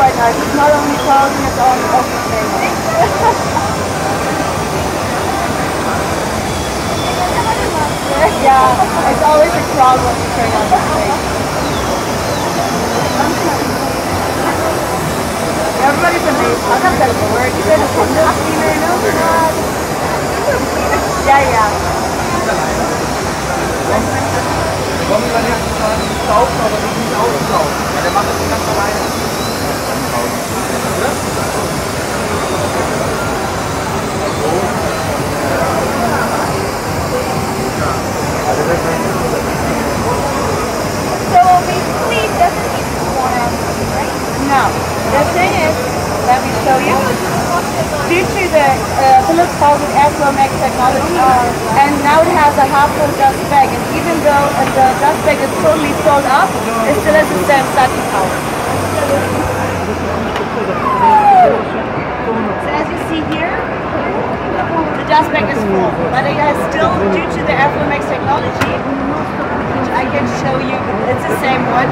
quite nice. It's not only closing, it's also opening. Yeah, it's always a problem to turn on the thing. Everybody's amazed. I thought that was a word. You said it's window cleaner, no? Yeah. Kommen wir nächstes Mal nicht saugen, aber die nicht aussaugen. Ja, der macht das ganz alleine. So basically it doesn't need to warm up, right? No. The thing is, let me show you. Due to the Philips calls it airflow max technology, and now it has a half-full dust bag, and even though the dust bag is totally filled up, it still has the same suction power. So as you see here, the dust bag is full, but it has still, due to the airflow max technology, which I can show you, it's the same one.